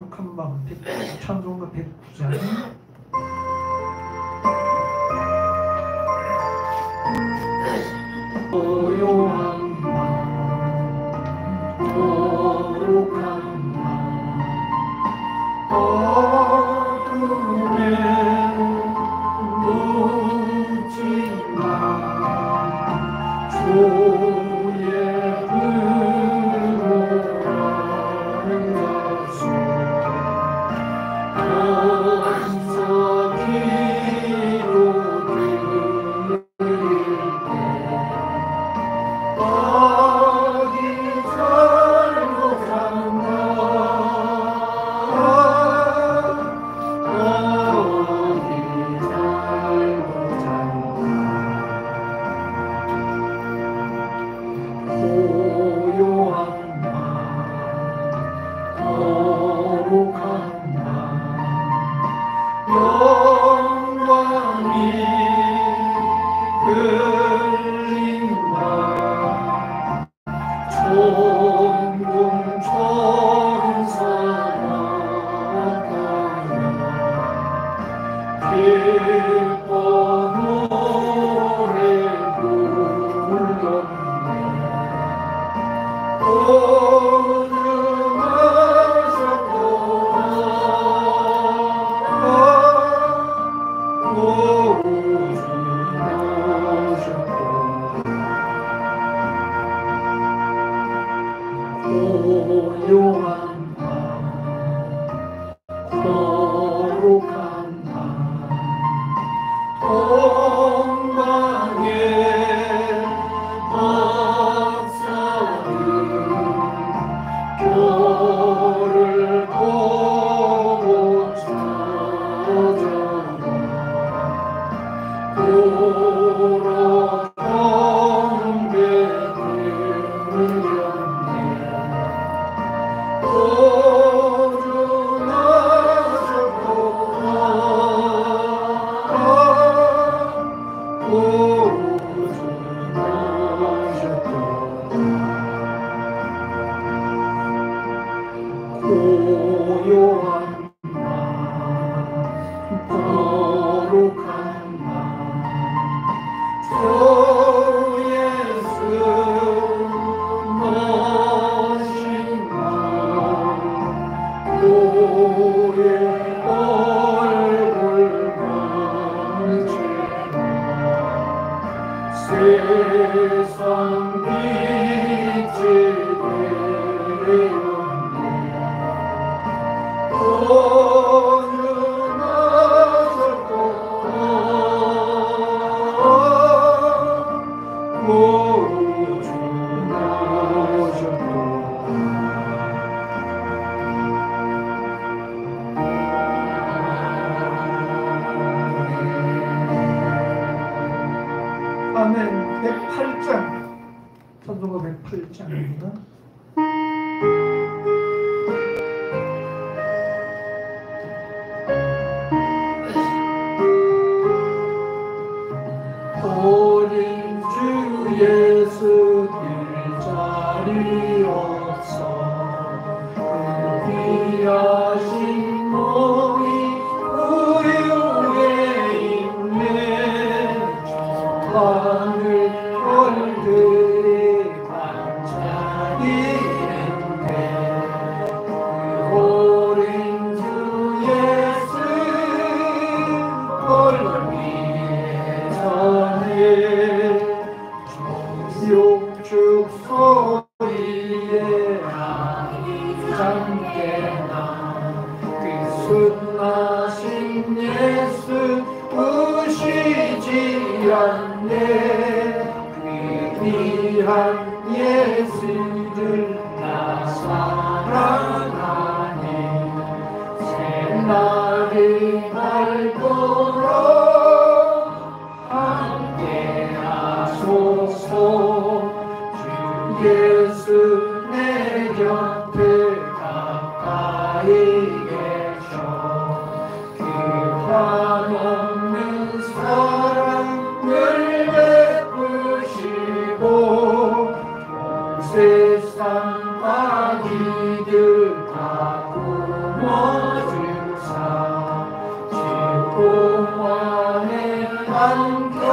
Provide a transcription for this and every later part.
한방 찬송가 109장 고요한 맘 거룩한 맘 어둠에 묻지 마 주의 부르라는 것을 고요한 맘 거룩한 맘 동방의 박사를 별을 보고 찾아와 보러 고요한 맘 거룩한 맘 주 예수 너신 맘 고의 얼굴 만지마 세상 빛이 되었네 아멘. 108장 찬송가 108장입니다. 어린 주 예수 길자리 없어 그 귀하신 몸이 우유에 있네 하늘 별들이 반짝이는데 그 어린 주 예수 얼굴 전에 육축 소리에 잠깨나 그 순하신 예수 우시지 않네 그 귀한 예수를 나 사랑하니 새날이 밝도록 주 예수 내 곁에 가까이 계셔 거주사 지구만에 안겨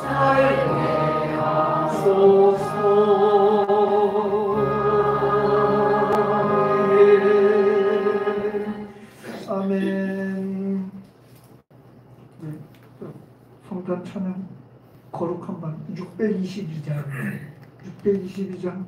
살게 하소서. 아멘. 성탄 찬양 거룩한 밤 622장 622장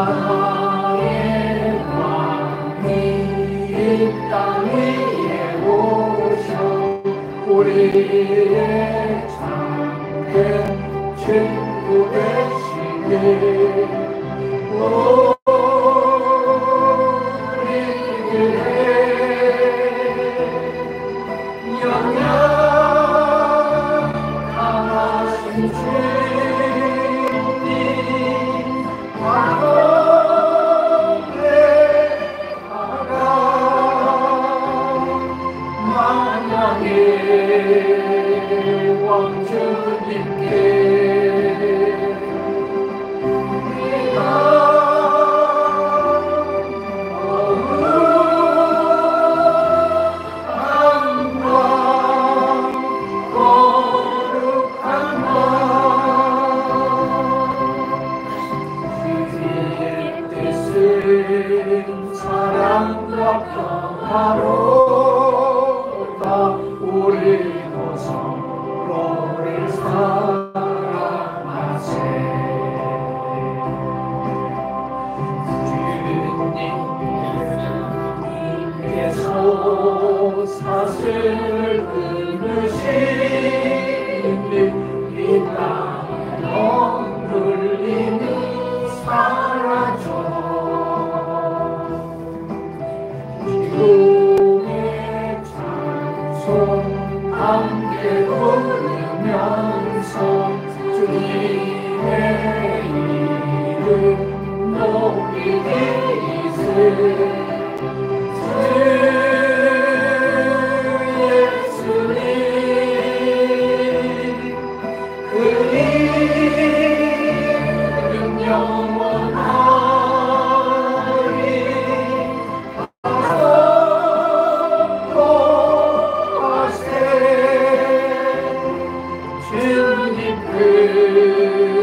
만왕의 왕이 이 땅 위에 오셔 우리의 참된 친구 되시길 우리에게 영영 강하신 주님 왕주님께 사랑과 평화로다 우리도 서로를 사랑하세 주님께서 사슬을 끊으시니 이 땅에 엉클림이 사라져 기쁨의 찬송 함께 부르면서 주님의 이름 높이리세 주 예수님 그 이름 영원하리 주님 그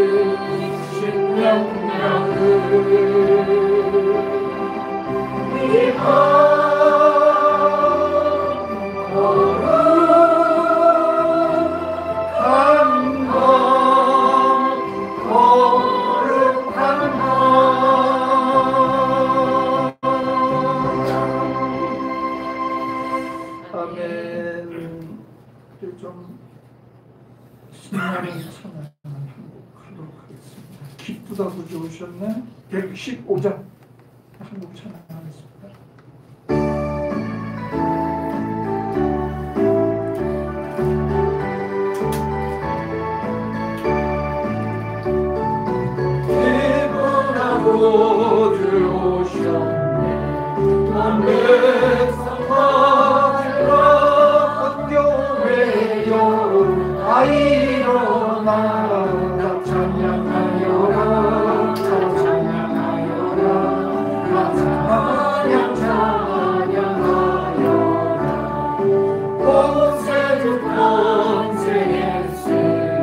찬양을 한곡하도록 하겠습니다. 기쁘다 구주 오셨네. 115장 한곡 찬양하겠습니다. 구주 오셨네. 만백성과 들어 교회여 다 일어나라. 찬양하여라 찬양하여라 찬양하여라. 본세주 권세 예수님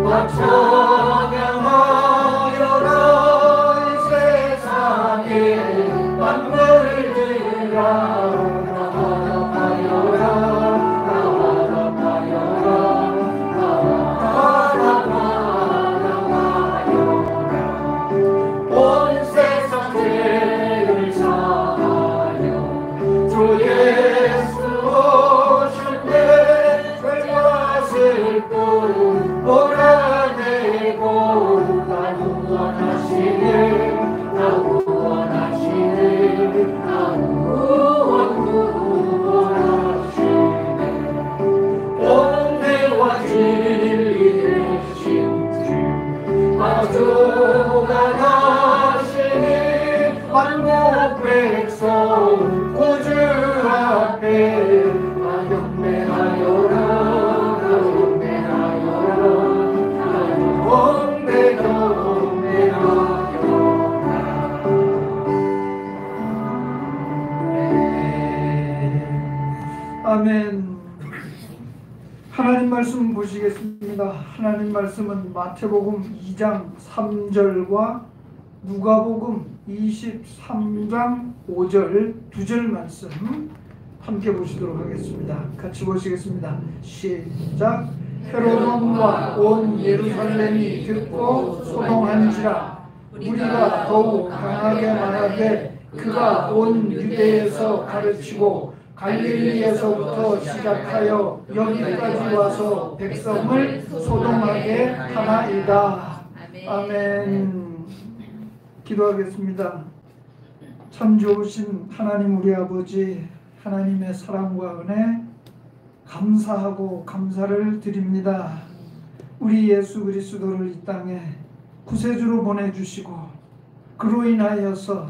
찬양하여라. 아멘. 하나님 말씀 보시겠습니다. 하나님 말씀은 마태복음 2장 3절과 누가복음 23장 5절 2절 말씀 함께 보시도록 하겠습니다. 같이 보시겠습니다. 시작. 헤롯 왕과 온 예루살렘이 듣고 소동한지라. 우리가 더욱 강하게 말하되 그가 온 유대에서 가르치고 갈릴리에서부터 시작하여 여기까지 와서 백성을 소동하게 하나이다. 아멘. 기도하겠습니다. 참 좋으신 하나님 우리 아버지, 하나님의 사랑과 은혜 감사하고 감사를 드립니다. 우리 예수 그리스도를 이 땅에 구세주로 보내주시고 그로 인하여서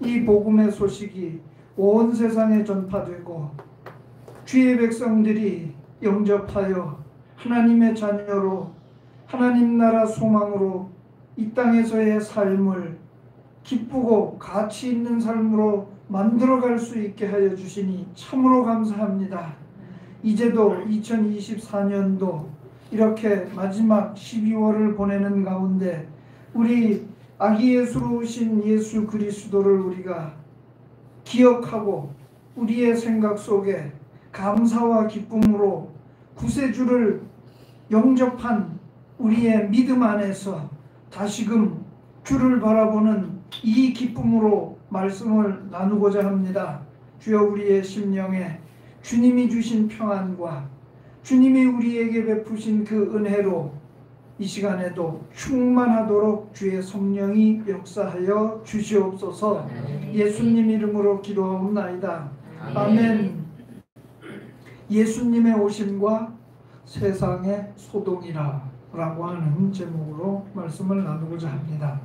이 복음의 소식이 온 세상에 전파되고 주의 백성들이 영접하여 하나님의 자녀로 하나님 나라 소망으로 이 땅에서의 삶을 기쁘고 가치 있는 삶으로 만들어갈 수 있게 하여 주시니 참으로 감사합니다. 이제도 2024년도 이렇게 마지막 12월을 보내는 가운데 우리 아기 예수로 오신 예수 그리스도를 우리가 기억하고 우리의 생각 속에 감사와 기쁨으로 구세주를 영접한 우리의 믿음 안에서 다시금 주를 바라보는 이 기쁨으로 말씀을 나누고자 합니다. 주여 우리의 심령에 주님이 주신 평안과 주님이 우리에게 베푸신 그 은혜로 이 시간에도 충만하도록 주의 성령이 역사하여 주시옵소서. 예수님 이름으로 기도하옵나이다. 아멘. 예수님의 오심과 세상의 소동이라 라고 하는 제목으로 말씀을 나누고자 합니다.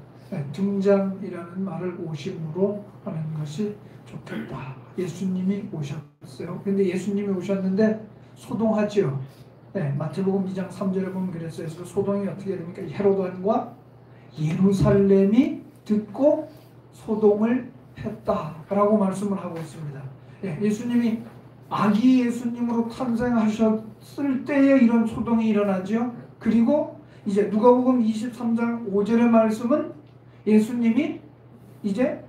등장이라는 말을 오심으로 하는 것이 좋겠다. 예수님이 오셨어요. 근데 예수님이 오셨는데 소동하지요. 마태복음 2장 3절에 보면 그랬어요. 그래서 소동이 어떻게 됩니까? 헤롯 왕과 예루살렘이 듣고 소동을 했다라고 말씀을 하고 있습니다. 예수님이 아기 예수님으로 탄생하셨을 때에 이런 소동이 일어나죠. 그리고 이제 누가복음 23장 5절의 말씀은 예수님이 이제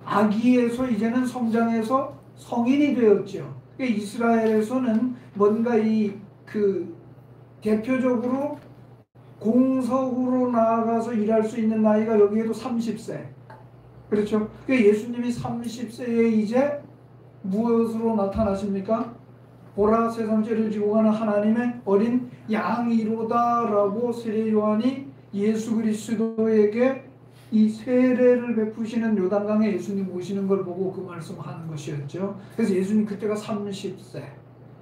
아기에서 이제는 성장해서 성인이 되었죠. 이스라엘에서는 뭔가 대표적으로 공석으로 나아가서 일할 수 있는 나이가 여기에도 30세. 그렇죠. 예수님이 30세에 이제 무엇으로 나타나십니까? 보라 세상 죄를 지고 가는 하나님의 어린 양이로다라고 세례 요한이 예수 그리스도에게 이 세례를 베푸시는 요단강에 예수님 오시는 걸 보고 그 말씀하는 것이었죠. 그래서 예수님 그때가 30세.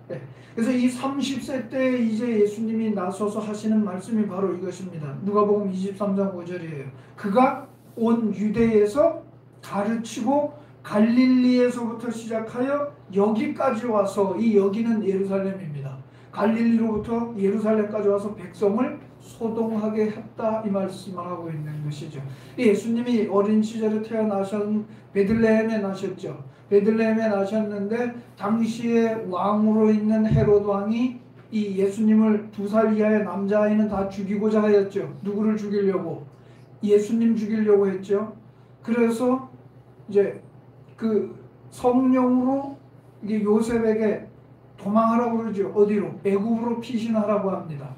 네. 그래서 이 30세 때 이제 예수님이 나서서 하시는 말씀이 바로 이것입니다. 누가복음 23장 5절이에요. 그가 온 유대에서 가르치고 갈릴리에서부터 시작하여 여기까지 와서, 이 여기는 예루살렘입니다. 갈릴리로부터 예루살렘까지 와서 백성을 소동하게 했다, 이 말씀을 하고 있는 것이죠. 예수님이 어린 시절에 베들레헴에 나셨죠. 베들레헴에 나셨는데 당시에 왕으로 있는 헤롯 왕이 이 예수님을 2살 이하의 남자아이는 다 죽이고자 하였죠. 누구를 죽이려고? 예수님 죽이려고 했죠. 그래서 이제 그 성령으로 이게 요셉에게 도망하라고 그러죠. 어디로? 애굽으로 피신하라고 합니다.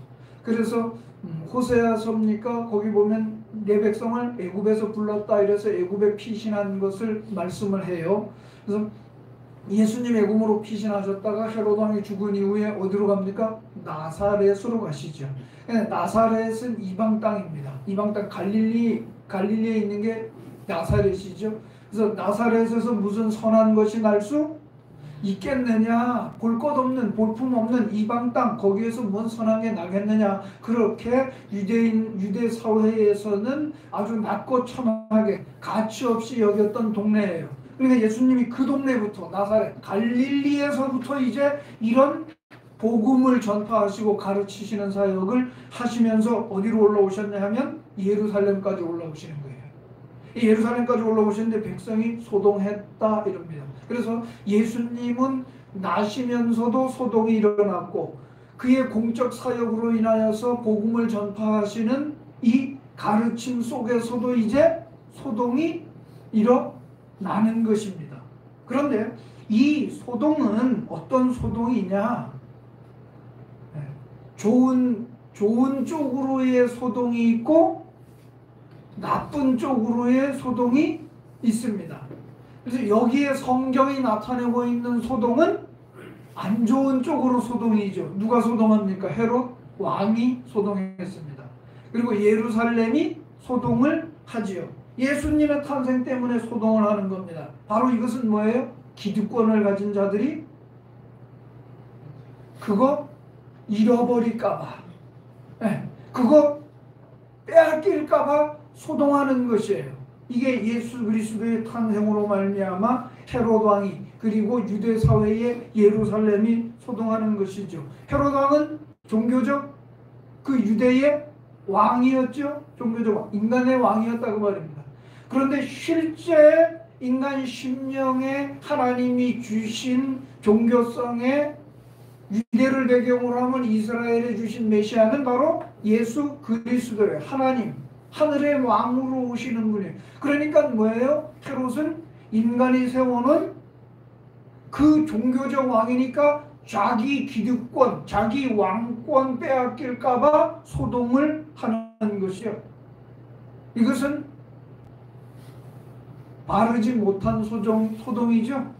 그래서 호세아서입니까? 거기 보면 내 백성을 애굽에서 불렀다 이래서 애굽에 피신한 것을 말씀을 해요. 그래서 예수님 애굽으로 피신하셨다가 헤롯 왕이 죽은 이후에 어디로 갑니까? 나사렛으로 가시죠. 나사렛은 이방 땅입니다. 이방 땅 갈릴리에 있는 게 나사렛이죠. 그래서 나사렛에서 무슨 선한 것이 날 수 있겠느냐? 볼 것 없는, 볼품 없는 이방 땅, 거기에서 뭔 선한 게 나겠느냐? 그렇게 유대 사회에서는 아주 낮고 첨하게 가치 없이 여겼던 동네예요. 그러니까 예수님이 그 동네부터, 나사렛 갈릴리에서부터 이제 이런 복음을 전파하시고 가르치시는 사역을 하시면서 어디로 올라오셨냐 하면 예루살렘까지 올라오시는 거예요. 예루살렘까지 올라오셨는데 백성이 소동했다 이럽니다. 그래서 예수님은 나시면서도 소동이 일어났고 그의 공적 사역으로 인하여서 복음을 전파하시는 이 가르침 속에서도 이제 소동이 일어나는 것입니다. 그런데 이 소동은 어떤 소동이냐? 좋은 쪽으로의 소동이 있고 나쁜 쪽으로의 소동이 있습니다. 그래서 여기에 성경이 나타내고 있는 소동은 안 좋은 쪽으로 소동이죠. 누가 소동합니까? 헤롯 왕이 소동했습니다. 그리고 예루살렘이 소동을 하지요. 예수님의 탄생 때문에 소동을 하는 겁니다. 바로 이것은 뭐예요? 기득권을 가진 자들이 그거 잃어버릴까봐, 그거 빼앗길까봐 소동하는 것이에요. 이게 예수 그리스도의 탄생으로 말미암아 헤롯 왕이 그리고 유대 사회의 예루살렘이 소동하는 것이죠. 헤롯 왕은 종교적 그 유대의 왕이었죠. 종교적 왕, 인간의 왕이었다고 말입니다. 그런데 실제 인간 심령에 하나님이 주신 종교성의 유대를 배경으로 하면 이스라엘에 주신 메시아는 바로 예수 그리스도예요. 하나님, 하늘의 왕으로 오시는 분이에요. 그러니까 뭐예요? 헤롯은 인간이 세워놓은 그 종교적 왕이니까 자기 기득권, 자기 왕권 빼앗길까봐 소동을 하는 것이요. 이것은 바르지 못한 소동이죠.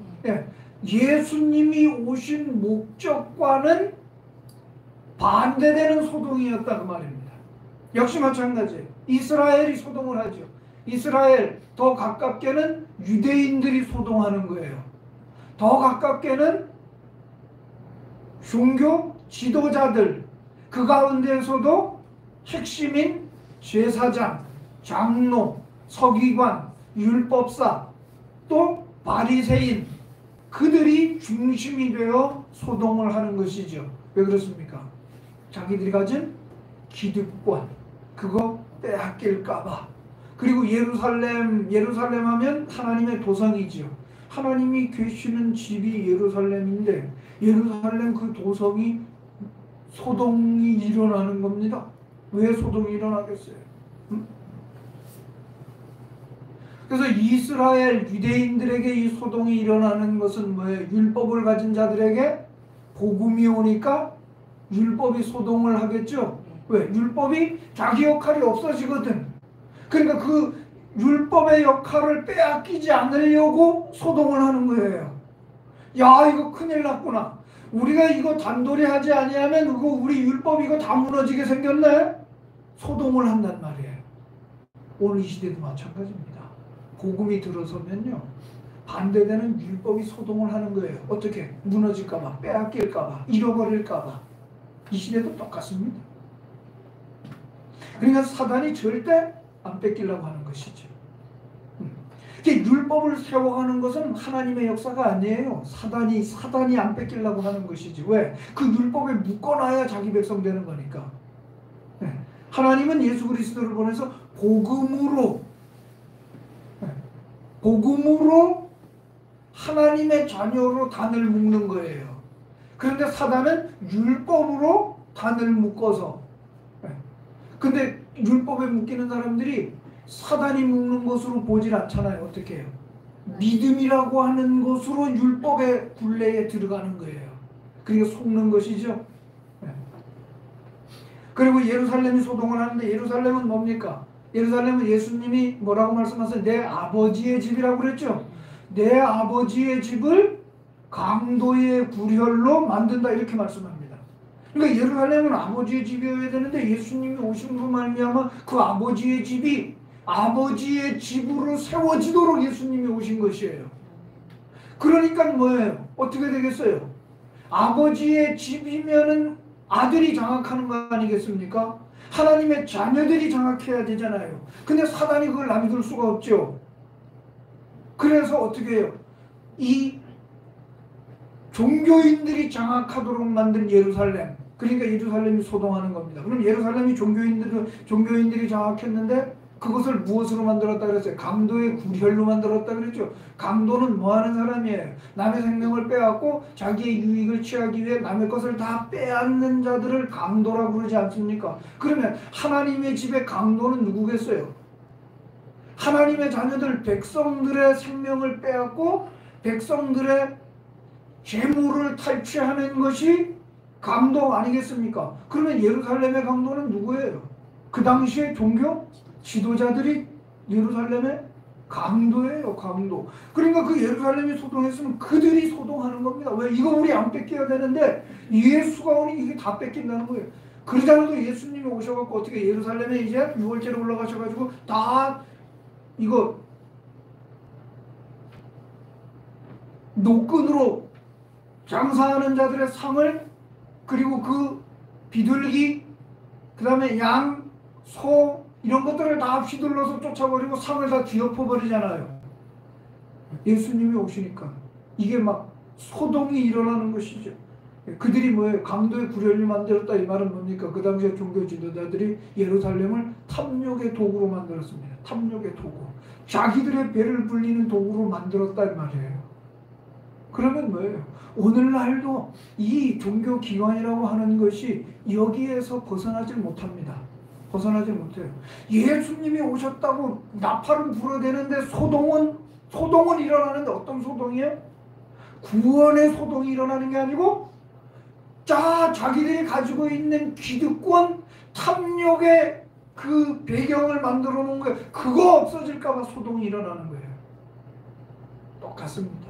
예수님이 오신 목적과는 반대되는 소동이었다 그 말입니다. 역시 마찬가지예요. 이스라엘이 소동을 하죠. 이스라엘 더 가깝게는 유대인들이 소동하는 거예요. 더 가깝게는 종교 지도자들, 그 가운데에서도 핵심인 제사장, 장로, 서기관, 율법사, 또 바리새인, 그들이 중심이 되어 소동을 하는 것이죠. 왜 그렇습니까? 자기들이 가진 기득권, 그거 빼앗길까봐. 그리고 예루살렘 하면 하나님의 도성이지요. 하나님이 계시는 집이 예루살렘인데 예루살렘 그 도성이 소동이 일어나는 겁니다. 왜 소동이 일어나겠어요? 그래서 이스라엘 유대인들에게 이 소동이 일어나는 것은 뭐예요? 율법을 가진 자들에게 복음이 오니까 율법이 소동을 하겠죠. 왜? 율법이 자기 역할이 없어지거든. 그러니까 그 율법의 역할을 빼앗기지 않으려고 소동을 하는 거예요. 야, 이거 큰일 났구나. 우리가 이거 단돌이 하지 아니하면 그거 우리 율법 이거 다 무너지게 생겼네. 소동을 한단 말이에요. 오늘 이 시대도 마찬가지입니다. 복음이 들어서면요, 반대되는 율법이 소동을 하는 거예요. 어떻게? 무너질까봐, 빼앗길까봐, 잃어버릴까봐. 이 시대도 똑같습니다. 그러니까 사단이 절대 안 뺏기려고 하는 것이죠. 율법을 세워가는 것은 하나님의 역사가 아니에요. 사단이 안 뺏기려고 하는 것이지. 왜? 그 율법에 묶어놔야 자기 백성 되는 거니까. 하나님은 예수 그리스도를 보내서 복음으로 하나님의 자녀로 단을 묶는 거예요. 그런데 사단은 율법으로 단을 묶어서, 근데 율법에 묶이는 사람들이 사단이 묶는 것으로 보질 않잖아요. 어떻게 해요? 믿음이라고 하는 것으로 율법의 굴레에 들어가는 거예요. 그러니까 속는 것이죠. 그리고 예루살렘이 소동을 하는데, 예루살렘은 뭡니까? 예루살렘은 예수님이 뭐라고 말씀하세요? 내 아버지의 집이라고 그랬죠. 내 아버지의 집을 강도의 굴혈로 만든다, 이렇게 말씀합니다. 그러니까 예루살렘은 아버지의 집이어야 되는데, 예수님이 오심으로 말미암아 그 아버지의 집이 아버지의 집으로 세워지도록 예수님이 오신 것이에요. 그러니까 뭐예요? 어떻게 되겠어요? 아버지의 집이면은 아들이 장악하는 거 아니겠습니까? 하나님의 자녀들이 장악해야 되잖아요. 근데 사단이 그걸 남겨둘 수가 없죠. 그래서 어떻게 해요? 이 종교인들이 장악하도록 만든 예루살렘, 그러니까 예루살렘이 소동하는 겁니다. 그럼 예루살렘이 종교인들이 장악했는데 그것을 무엇으로 만들었다 그랬어요? 강도의 굴혈로 만들었다 그랬죠. 강도는 뭐 하는 사람이에요? 남의 생명을 빼앗고 자기의 유익을 취하기 위해 남의 것을 다 빼앗는 자들을 강도라고 그러지 않습니까? 그러면 하나님의 집의 강도는 누구겠어요? 하나님의 자녀들, 백성들의 생명을 빼앗고 백성들의 재물을 탈취하는 것이 강도 아니겠습니까? 그러면 예루살렘의 강도는 누구예요? 그 당시에 종교 지도자들이 예루살렘의 강도예요, 강도. 그러니까 그 예루살렘이 소동했으면 그들이 소동하는 겁니다. 왜? 이거 우리 안 뺏겨야 되는데 예수가 오니 이게 다 뺏긴다는 거예요. 그러다가도 예수님이 오셔갖고 어떻게 예루살렘에 이제 6월째로 올라가셔가지고 다 이거 노끈으로 장사하는 자들의 상을, 그리고 그 비둘기, 그 다음에 양, 소 이런 것들을 다 휘둘러서 쫓아버리고 상을 다 뒤엎어버리잖아요. 예수님이 오시니까 이게 막 소동이 일어나는 것이죠. 그들이 뭐예요? 강도의 굴혈을 만들었다, 이 말은 뭡니까? 그 당시에 종교 지도자들이 예루살렘을 탐욕의 도구로 만들었습니다. 탐욕의 도구. 자기들의 배를 불리는 도구로 만들었다, 이 말이에요. 그러면 뭐예요? 오늘날도 이 종교기관이라고 하는 것이 여기에서 벗어나질 못합니다. 벗어나지 못해요. 예수님이 오셨다고 나팔을 불어대는데 소동은 일어나는데 어떤 소동이에요? 구원의 소동이 일어나는 게 아니고 자기들이 가지고 있는 기득권, 탐욕의 그 배경을 만들어 놓은 거예요. 그거 없어질까 봐 소동이 일어나는 거예요. 똑같습니다.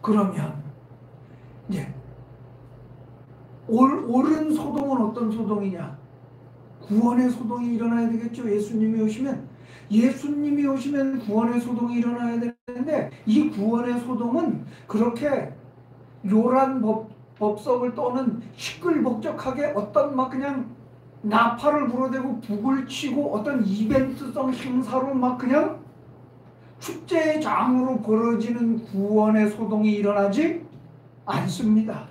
그러면 이제 옳은 소동은 어떤 소동이냐? 구원의 소동이 일어나야 되겠죠. 예수님이 오시면 구원의 소동이 일어나야 되는데, 이 구원의 소동은 그렇게 요란 법석을 떠는 시끌벅적하게 어떤 막 그냥 나팔을 불어대고 북을 치고 어떤 이벤트성 행사로 막 그냥 축제의 장으로 벌어지는 구원의 소동이 일어나지 않습니다.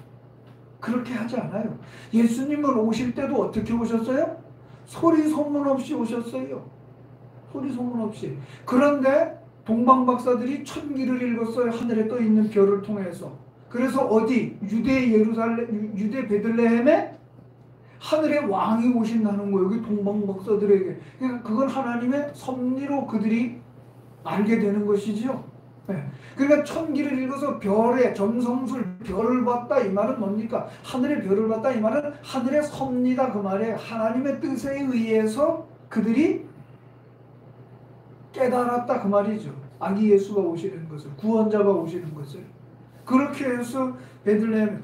그렇게 하지 않아요. 예수님은 오실 때도 어떻게 오셨어요? 소리 소문 없이 오셨어요. 소리 소문 없이. 그런데 동방박사들이 천기를 읽었어요. 하늘에 떠 있는 별을 통해서. 그래서 어디? 유대 베들레헴에 하늘의 왕이 오신다는 거예요. 여기 동방박사들에게. 그러니까 그건 하나님의 섭리로 그들이 알게 되는 것이죠. 네. 그러니까 천기를 읽어서 별의 점성술 별을 봤다, 이 말은 뭡니까? 하늘의 별을 봤다, 이 말은 하늘의 섭리다, 그 말이에요. 하나님의 뜻에 의해서 그들이 깨달았다, 그 말이죠. 아기 예수가 오시는 것을, 구원자가 오시는 것을. 그렇게 해서 베들레헴,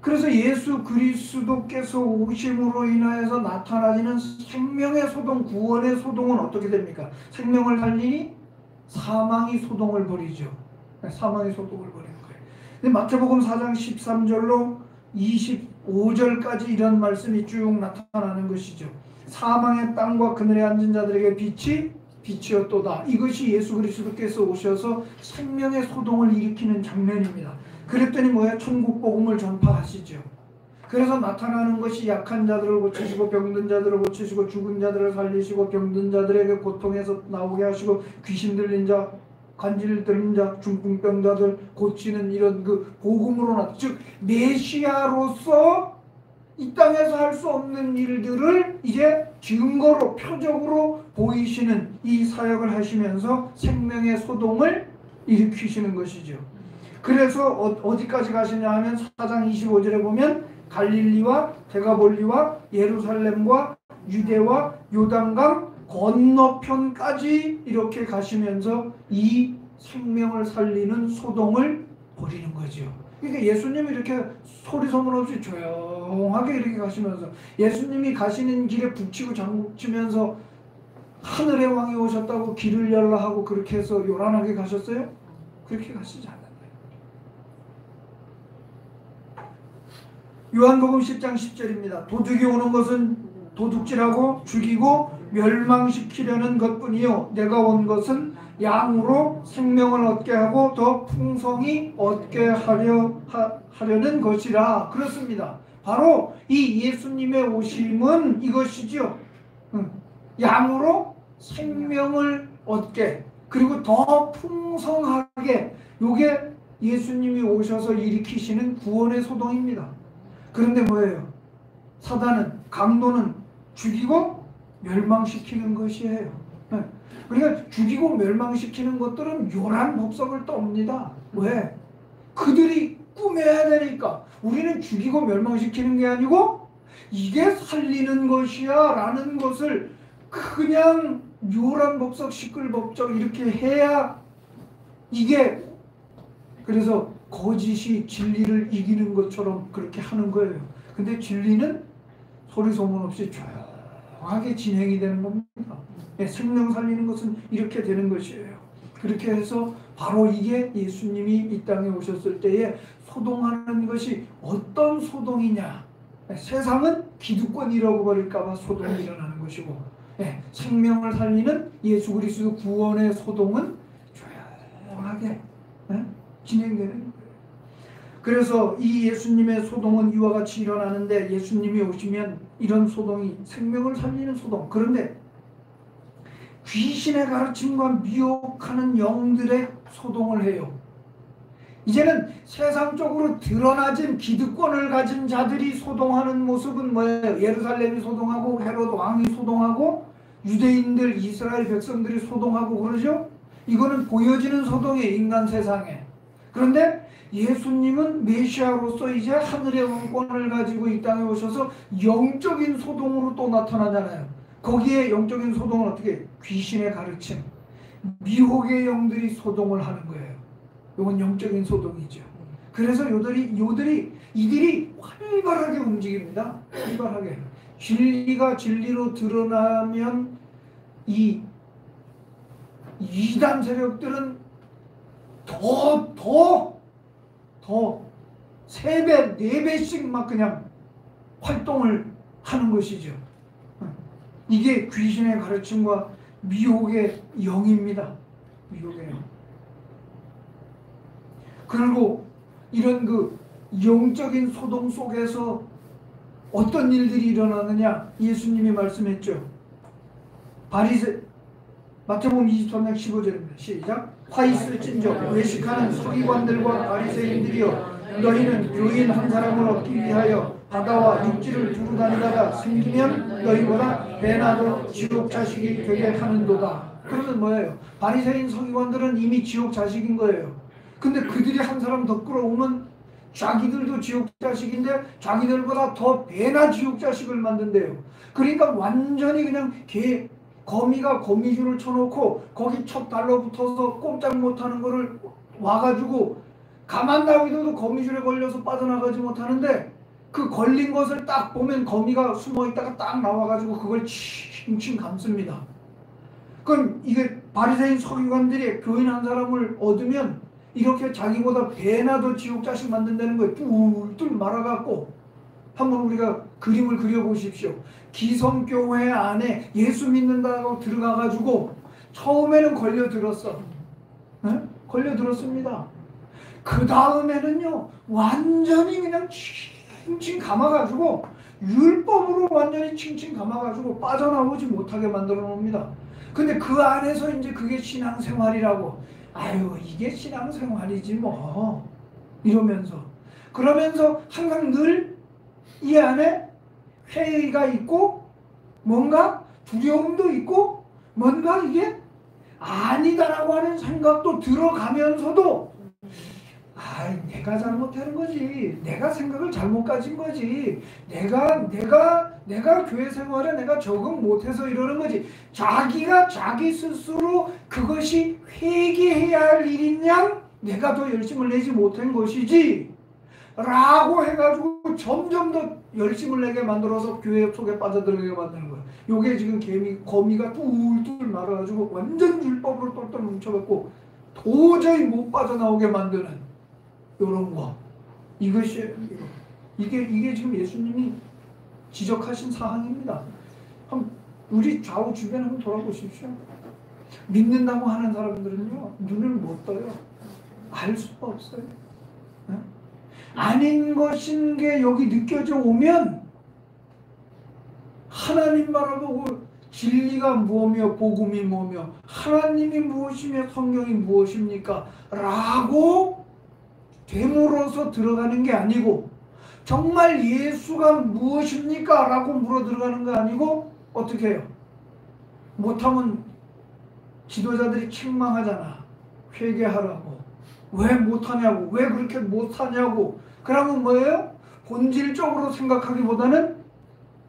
그래서 예수 그리스도께서 오심으로 인하여서 나타나지는 생명의 소동, 구원의 소동은 어떻게 됩니까? 생명을 살리니 사망이 소동을 벌이죠. 사망이 소동을 벌이는 거예요. 근데 마태복음 4장 13절로 25절까지 이런 말씀이 쭉 나타나는 것이죠. 사망의 땅과 그늘에 앉은 자들에게 빛이 빛이었도다. 이것이 예수 그리스도께서 오셔서 생명의 소동을 일으키는 장면입니다. 그랬더니 뭐야? 천국 복음을 전파하시죠. 그래서 나타나는 것이 약한 자들을 고치시고 병든 자들을 고치시고 죽은 자들을 살리시고 병든 자들에게 고통에서 나오게 하시고 귀신 들린 자, 간질 들린 자, 중풍병자들 고치는 이런 그 복음으로 즉 메시아로서 이 땅에서 할 수 없는 일들을 이제 증거로 표적으로 보이시는 이 사역을 하시면서 생명의 소동을 일으키시는 것이죠. 그래서 어디까지 가시냐 하면 4장 25절에 보면 갈릴리와 데가볼리와 예루살렘과 유대와 요단강 건너편까지 이렇게 가시면서 이 생명을 살리는 소동을 벌이는 거죠. 그러니까 예수님이 이렇게 소리 소문 없이 조용하게 이렇게 가시면서 예수님이 가시는 길에 북치고 장구치면서 하늘의 왕이 오셨다고 길을 열라 하고 그렇게 해서 요란하게 가셨어요? 그렇게 가시지 않아요. 요한복음 10장 10절입니다. 도둑이 오는 것은 도둑질하고 죽이고 멸망시키려는 것뿐이요 내가 온 것은 양으로 생명을 얻게 하고 더 풍성히 얻게 하려는 것이라. 그렇습니다. 바로 이 예수님의 오심은 이것이죠. 양으로 생명을 얻게, 그리고 더 풍성하게, 요게 예수님이 오셔서 일으키시는 구원의 소동입니다. 그런데 뭐예요? 사단은, 강도는 죽이고 멸망시키는 것이에요. 그러니까 죽이고 멸망시키는 것들은 요란 법석을 떠옵니다. 왜? 그들이 꾸며야 되니까. 우리는 죽이고 멸망시키는 게 아니고 이게 살리는 것이야 라는 것을 그냥 요란 법석 시끌벅적 이렇게 해야 이게, 그래서 거짓이 진리를 이기는 것처럼 그렇게 하는 거예요. 근데 진리는 소리 소문 없이 조용하게 진행이 되는 겁니다. 생명 살리는 것은 이렇게 되는 것이에요. 그렇게 해서 바로 이게 예수님이 이 땅에 오셨을 때에 소동하는 것이 어떤 소동이냐. 세상은 기득권 잃어버릴까 봐 소동이 일어나는 것이고, 생명을 살리는 예수 그리스도 구원의 소동은 조용하게 진행되는 거예요. 그래서 이 예수님의 소동은 이와 같이 일어나는데, 예수님이 오시면 이런 소동이 생명을 살리는 소동, 그런데 귀신의 가르침과 미혹하는 영들의 소동을 해요. 이제는 세상적으로 드러나진 기득권을 가진 자들이 소동하는 모습은 뭐예요? 예루살렘이 소동하고 헤롯 왕이 소동하고 유대인들, 이스라엘 백성들이 소동하고 그러죠? 이거는 보여지는 소동이에요, 인간 세상에. 그런데 예수님은 메시아로서 이제 하늘의 왕권을 가지고 이 땅에 오셔서 영적인 소동으로 또 나타나잖아요. 거기에 영적인 소동은 어떻게? 귀신의 가르침, 미혹의 영들이 소동을 하는 거예요. 이건 영적인 소동이죠. 그래서 이들이 활발하게 움직입니다. 활발하게. 진리가 진리로 드러나면 이 이단 세력들은 더 3배, 4배씩 막 그냥 활동을 하는 것이죠. 이게 귀신의 가르침과 미혹의 영입니다. 미혹의 영. 그리고 이런 그 영적인 소동 속에서 어떤 일들이 일어나느냐? 예수님이 말씀했죠. 마태복음 23장 15절입니다. 시작. 화 있을진저 외식하는 서기관들과 바리새인들이여, 너희는 유인 한 사람을 얻기 위하여 바다와 육지를 두루 다니다가 생기면 너희보다 배나 더 지옥 자식이 되게 하는도다. 그러면 뭐예요? 바리새인 서기관들은 이미 지옥 자식인 거예요. 근데 그들이 한 사람 더 끌어오면 자기들도 지옥 자식인데 자기들보다 더 배나 지옥 자식을 만든대요. 그러니까 완전히 그냥 거미가 거미줄을 쳐놓고 거기 척 달라붙어서 꼼짝 못하는 거를 와가지고 가만 놔둬도 거미줄에 걸려서 빠져나가지 못하는데 그 걸린 것을 딱 보면 거미가 숨어있다가 딱 나와가지고 그걸 칭칭 감습니다. 그럼 이게 바리새인 서기관들이 교인 한 사람을 얻으면 이렇게 자기보다 배나 더 지옥 자식 만든다는 거예요. 뚫뚫 말아갖고. 한번 우리가 그림을 그려보십시오. 기성교회 안에 예수 믿는다고 들어가가지고 처음에는 걸려들었어. 네? 걸려들었습니다. 그 다음에는요 완전히 그냥 칭칭 감아가지고 율법으로 완전히 칭칭 감아가지고 빠져나오지 못하게 만들어 놓습니다. 근데 그 안에서 이제 그게 신앙생활이라고, 아유 이게 신앙생활이지 뭐 이러면서, 그러면서 항상 늘 이 안에 회의가 있고 뭔가 두려움도 있고 뭔가 이게 아니다라고 하는 생각도 들어가면서도 내가 잘못하는 거지, 내가 생각을 잘못 가진 거지, 내가 교회 생활에 내가 적응 못해서 이러는 거지, 자기가 자기 스스로 그것이 회개해야 할 일이냐, 내가 더 열심을 내지 못한 것이지 라고 해가지고 점점 더 열심을 내게 만들어서 교회 속에 빠져들게 만드는 거예요. 요게 지금 거미가 뚫뚫 말아가지고 완전 율법으로 똘똘 뭉쳐갖고 도저히 못 빠져나오게 만드는 요런 거. 이게 지금 예수님이 지적하신 사항입니다. 우리 좌우 주변 한번 돌아보십시오. 믿는다고 하는 사람들은요 눈을 못 떠요. 알 수가 없어요. 네? 아닌 것인 게 여기 느껴져 오면 하나님 바라보고 진리가 무엇이며 복음이 뭐며 하나님이 무엇이며 성경이 무엇입니까? 라고 되물어서 들어가는 게 아니고, 정말 예수가 무엇입니까? 라고 물어 들어가는 거 아니고 어떻게 해요? 못하면 지도자들이 책망하잖아. 회개하라고. 왜 못하냐고. 왜 그렇게 못하냐고. 그러면 뭐예요? 본질적으로 생각하기보다는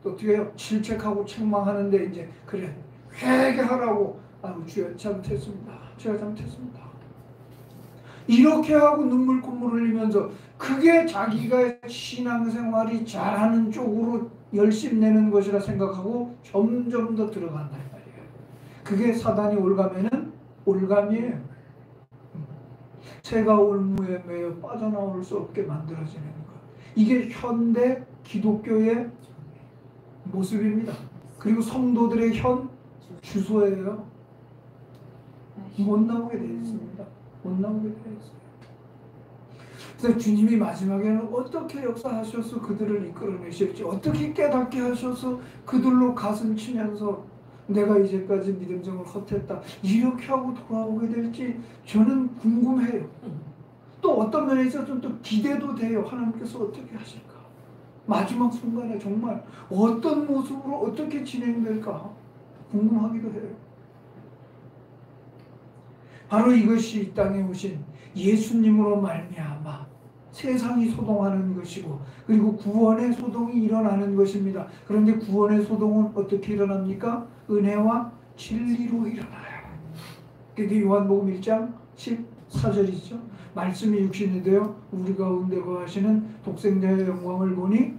어떻게 해요? 질책하고 책망하는데 이제 그래 회개하라고. 아유 주여 잘못했습니다. 제가 잘못했습니다. 이렇게 하고 눈물 콧물 흘리면서 그게 자기가 신앙생활이 잘하는 쪽으로 열심 내는 것이라 생각하고 점점 더 들어간단 말이에요. 그게 사단이 올가면은 올감이에요. 새가 올무에 매여 빠져나올 수 없게 만들어지는 것. 이게 현대 기독교의 모습입니다. 그리고 성도들의 현 주소예요. 못 나오게 되어 있습니다. 못 나오게 되어 있어요. 그래서 주님이 마지막에는 어떻게 역사하셔서 그들을 이끌어내실지, 어떻게 깨닫게 하셔서 그들로 가슴 치면서 내가 이제까지 믿음정을 헛했다 이렇게 하고 돌아오게 될지 저는 궁금해요. 또 어떤 면에 있어서 또 기대도 돼요. 하나님께서 어떻게 하실까? 마지막 순간에 정말 어떤 모습으로 어떻게 진행될까 궁금하기도 해요. 바로 이것이 이 땅에 오신 예수님으로 말미암아 세상이 소동하는 것이고, 그리고 구원의 소동이 일어나는 것입니다. 그런데 구원의 소동은 어떻게 일어납니까? 은혜와 진리로 일어나요. 그게 요한복음 1장 14절이죠. 말씀이 육신이 되어 우리 가운데 거하시는 독생자의 영광을 보니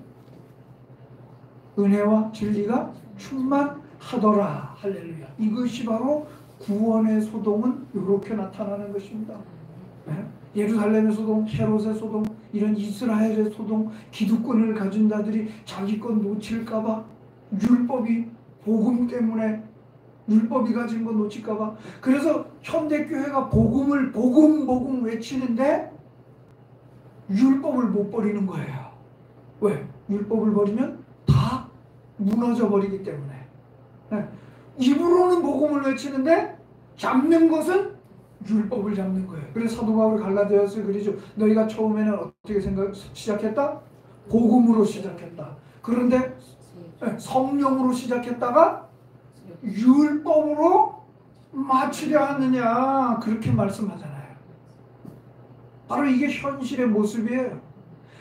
은혜와 진리가 충만하더라. 할렐루야. 이것이 바로 구원의 소동은 이렇게 나타나는 것입니다. 네? 예루살렘의 소동, 헤롯의 소동, 이런 이스라엘의 소동, 기득권을 가진 자들이 자기 것 놓칠까봐, 율법이 복음 때문에 율법이 가진 것 놓칠까봐. 그래서 현대교회가 복음을 복음 외치는데 율법을 못 버리는 거예요. 왜? 율법을 버리면 다 무너져 버리기 때문에. 네. 입으로는 복음을 외치는데 잡는 것은 율법을 잡는 거예요. 그래서 사도 바울이 갈라디아서에 그러죠. 너희가 처음에는 어떻게 시작했다? 복음으로 시작했다. 그런데 성령으로 시작했다가 율법으로 마치려 하느냐 그렇게 말씀하잖아요. 바로 이게 현실의 모습이에요.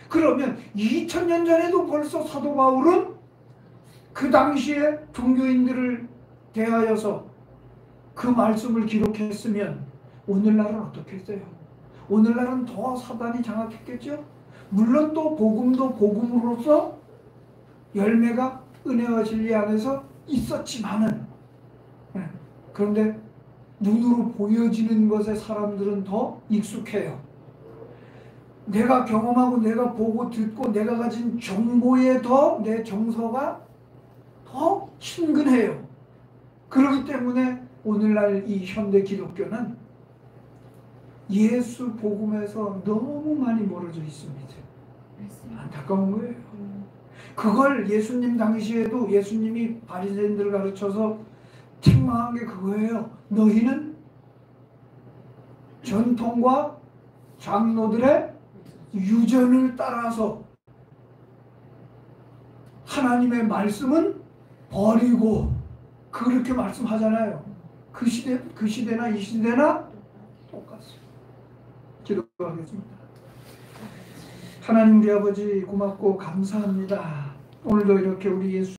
그러면 2000년 전에도 벌써 사도 바울은 그 당시에 종교인들을 대하여서 그 말씀을 기록했으면 오늘날은 어떻겠어요? 오늘날은 더 사단이 장악했겠죠? 물론 또 복음도 복음으로서 열매가 은혜와 진리 안에서 있었지만은, 그런데 눈으로 보여지는 것에 사람들은 더 익숙해요. 내가 경험하고 내가 보고 듣고 내가 가진 정보에 더 내 정서가 더 친근해요. 그렇기 때문에 오늘날 이 현대 기독교는 예수 복음에서 너무 많이 멀어져 있습니다. 안타까운 거예요. 그걸 예수님 당시에도 예수님이 바리새인들을 가르쳐서 책망한 게 그거예요. 너희는 전통과 장로들의 유전을 따라서 하나님의 말씀은 버리고, 그렇게 말씀하잖아요. 그 시대나 이 시대나 똑같습니다. 기도하겠습니다. 하나님 우리 아버지 고맙고 감사합니다. 오늘도 이렇게 우리 예수